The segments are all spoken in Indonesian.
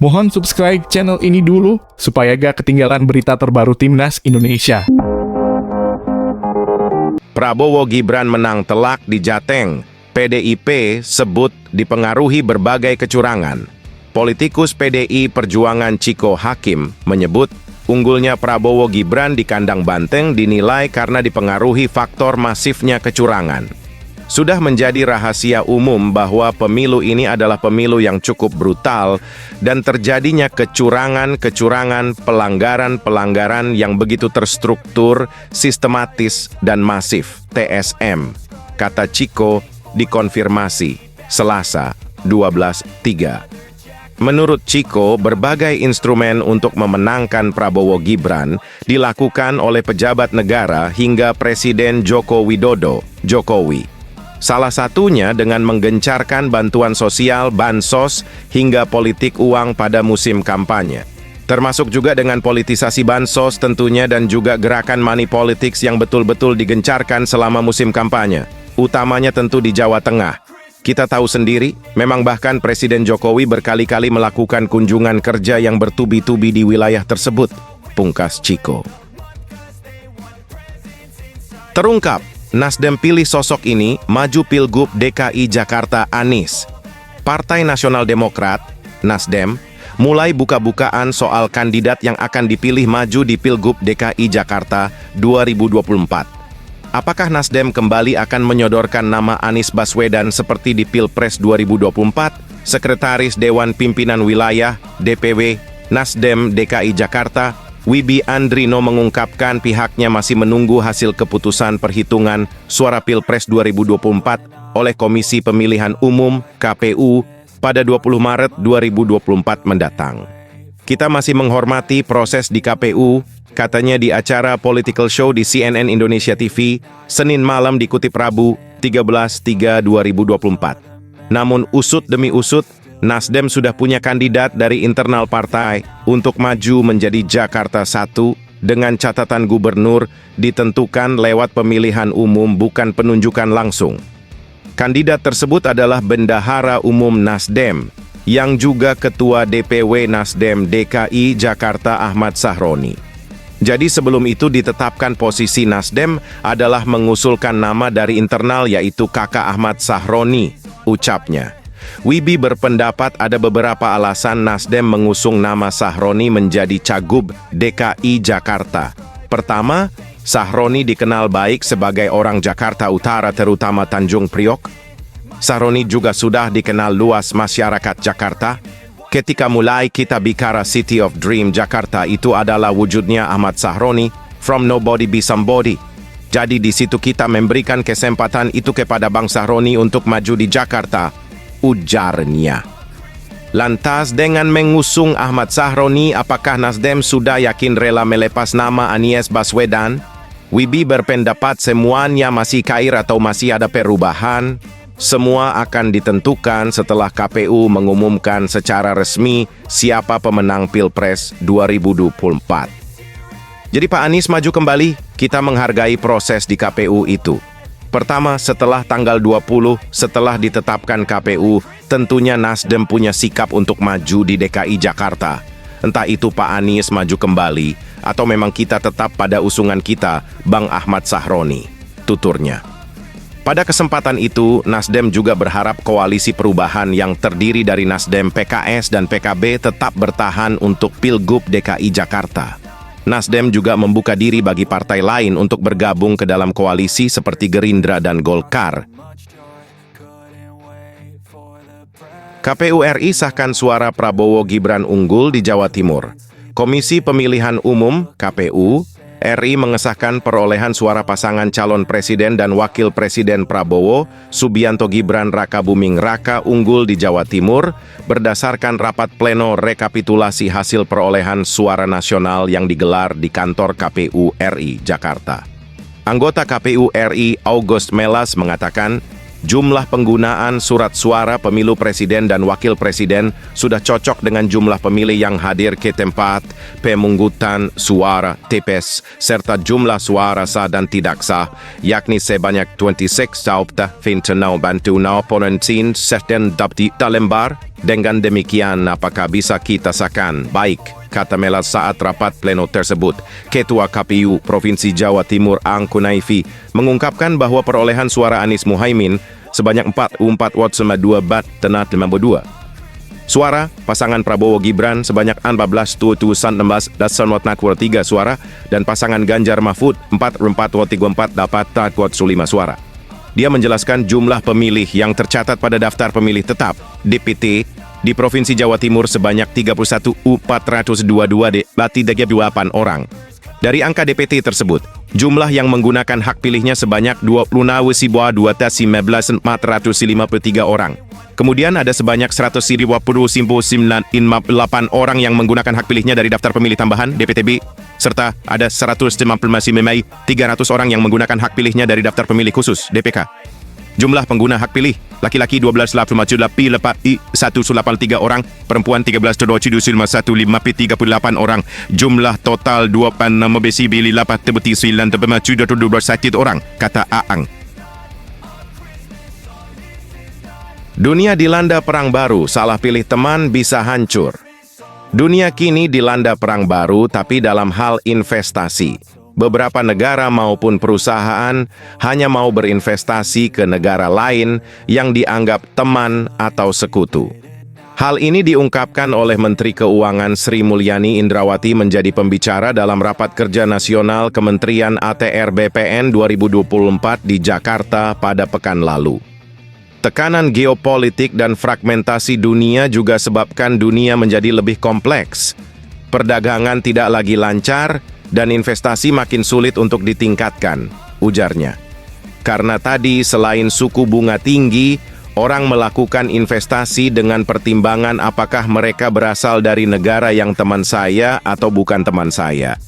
Mohon subscribe channel ini dulu, supaya gak ketinggalan berita terbaru Timnas Indonesia. Prabowo Gibran menang telak di Jateng. PDIP sebut dipengaruhi berbagai kecurangan. Politikus PDI Perjuangan Chiko Hakim menyebut unggulnya Prabowo Gibran di kandang banteng dinilai karena dipengaruhi faktor masifnya kecurangan. Sudah menjadi rahasia umum bahwa pemilu ini adalah pemilu yang cukup brutal dan terjadinya kecurangan-kecurangan, pelanggaran-pelanggaran yang begitu terstruktur, sistematis, dan masif. TSM, kata Chiko, dikonfirmasi Selasa 12/3. Menurut Chiko, berbagai instrumen untuk memenangkan Prabowo Gibran dilakukan oleh pejabat negara hingga Presiden Joko Widodo, Jokowi. Salah satunya dengan menggencarkan bantuan sosial, bansos, hingga politik uang pada musim kampanye. Termasuk juga dengan politisasi bansos tentunya dan juga gerakan money politics yang betul-betul digencarkan selama musim kampanye. Utamanya tentu di Jawa Tengah. Kita tahu sendiri, memang bahkan Presiden Jokowi berkali-kali melakukan kunjungan kerja yang bertubi-tubi di wilayah tersebut, pungkas Chiko. Terungkap, Nasdem pilih sosok ini maju Pilgub DKI Jakarta Anies. Partai Nasional Demokrat, Nasdem, mulai buka-bukaan soal kandidat yang akan dipilih maju di Pilgub DKI Jakarta 2024. Apakah Nasdem kembali akan menyodorkan nama Anies Baswedan seperti di Pilpres 2024? Sekretaris Dewan Pimpinan Wilayah DPW Nasdem DKI Jakarta, Wibi Andrino mengungkapkan pihaknya masih menunggu hasil keputusan perhitungan suara Pilpres 2024 oleh Komisi Pemilihan Umum (KPU) pada 20 Maret 2024 mendatang. Kita masih menghormati proses di KPU, katanya di acara Political Show di CNN Indonesia TV, Senin malam dikutip Rabu, 13/3/2024. Namun usut demi usut, Nasdem sudah punya kandidat dari internal partai untuk maju menjadi Jakarta 1 dengan catatan gubernur ditentukan lewat pemilihan umum bukan penunjukan langsung. Kandidat tersebut adalah Bendahara Umum Nasdem, yang juga Ketua DPW Nasdem DKI Jakarta Ahmad Sahroni. Jadi sebelum itu ditetapkan posisi Nasdem adalah mengusulkan nama dari internal yaitu Kakak Ahmad Sahroni, ucapnya. Wibi berpendapat ada beberapa alasan Nasdem mengusung nama Sahroni menjadi Cagup DKI Jakarta. Pertama, Sahroni dikenal baik sebagai orang Jakarta Utara terutama Tanjung Priok. Sahroni juga sudah dikenal luas masyarakat Jakarta. Ketika mulai kita bicara City of Dream Jakarta itu adalah wujudnya Ahmad Sahroni, from nobody be somebody. Jadi di situ kita memberikan kesempatan itu kepada Bang Sahroni untuk maju di Jakarta, ujarnya. Lantas dengan mengusung Ahmad Sahroni, apakah Nasdem sudah yakin rela melepas nama Anies Baswedan? Wibi berpendapat semuanya masih cair atau masih ada perubahan. Semua akan ditentukan setelah KPU mengumumkan secara resmi siapa pemenang Pilpres 2024. Jadi Pak Anies maju kembali, kita menghargai proses di KPU itu. Pertama, setelah tanggal 20, setelah ditetapkan KPU, tentunya Nasdem punya sikap untuk maju di DKI Jakarta. Entah itu Pak Anies maju kembali, atau memang kita tetap pada usungan kita, Bang Ahmad Sahroni, tuturnya. Pada kesempatan itu, Nasdem juga berharap koalisi perubahan yang terdiri dari Nasdem, PKS, dan PKB tetap bertahan untuk Pilgub DKI Jakarta. Nasdem juga membuka diri bagi partai lain untuk bergabung ke dalam koalisi seperti Gerindra dan Golkar. KPU RI sahkan suara Prabowo Gibran unggul di Jawa Timur. Komisi Pemilihan Umum (KPU) RI mengesahkan perolehan suara pasangan calon presiden dan wakil presiden Prabowo, Subianto Gibran Rakabuming Raka unggul di Jawa Timur berdasarkan rapat pleno rekapitulasi hasil perolehan suara nasional yang digelar di kantor KPU RI Jakarta. Anggota KPU RI August Melas mengatakan, Jumlah penggunaan surat suara pemilu presiden dan wakil presiden sudah cocok dengan jumlah pemilih yang hadir ke tempat pemungutan suara TPS serta jumlah suara sah dan tidak sah, yakni sebanyak 26,59% dalam lembar. Dengan demikian, apakah bisa kita sahkan? Baik, kata Mela saat rapat pleno tersebut. Ketua KPU Provinsi Jawa Timur Ang Kunaifi mengungkapkan bahwa perolehan suara Anies Muhaimin sebanyak 44,2 bat tenat 52. Suara pasangan Prabowo Gibran sebanyak 14,16 3 suara dan pasangan Ganjar Mahfud 44,34 dapat 5 suara. Dia menjelaskan jumlah pemilih yang tercatat pada daftar pemilih tetap DPT di Provinsi Jawa Timur sebanyak 31,422 38 orang. Dari angka DPT tersebut, jumlah yang menggunakan hak pilihnya sebanyak 26,219,453 orang. Kemudian ada sebanyak 129,8 orang yang menggunakan hak pilihnya dari daftar pemilih tambahan DPTB, serta ada 159,300 orang yang menggunakan hak pilihnya dari daftar pemilih khusus DPK. Jumlah pengguna hak pilih, laki-laki 12,183 orang, perempuan 13,151,38 orang, jumlah total 26,9 orang, kata Aang. Dunia dilanda perang baru, salah pilih teman bisa hancur. Dunia kini dilanda perang baru, tapi dalam hal investasi. Beberapa negara maupun perusahaan hanya mau berinvestasi ke negara lain yang dianggap teman atau sekutu. Hal ini diungkapkan oleh Menteri Keuangan Sri Mulyani Indrawati menjadi pembicara dalam Rapat Kerja Nasional Kementerian ATR BPN 2024 di Jakarta pada pekan lalu. Tekanan geopolitik dan fragmentasi dunia juga sebabkan dunia menjadi lebih kompleks. Perdagangan tidak lagi lancar dan investasi makin sulit untuk ditingkatkan, ujarnya. Karena tadi selain suku bunga tinggi, orang melakukan investasi dengan pertimbangan apakah mereka berasal dari negara yang teman saya atau bukan teman saya.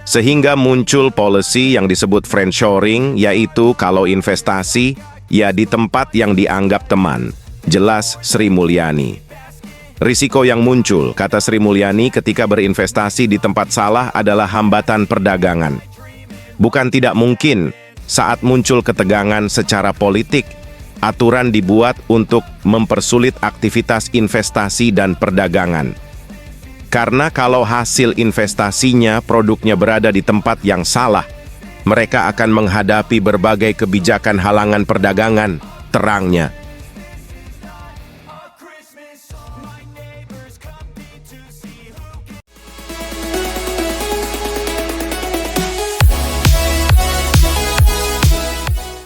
Sehingga muncul policy yang disebut friendshoring, yaitu kalau investasi, ya di tempat yang dianggap teman, jelas Sri Mulyani. Risiko yang muncul, kata Sri Mulyani, ketika berinvestasi di tempat salah adalah hambatan perdagangan. Bukan tidak mungkin, saat muncul ketegangan secara politik, aturan dibuat untuk mempersulit aktivitas investasi dan perdagangan. Karena kalau hasil investasinya, produknya berada di tempat yang salah, mereka akan menghadapi berbagai kebijakan halangan perdagangan, terangnya.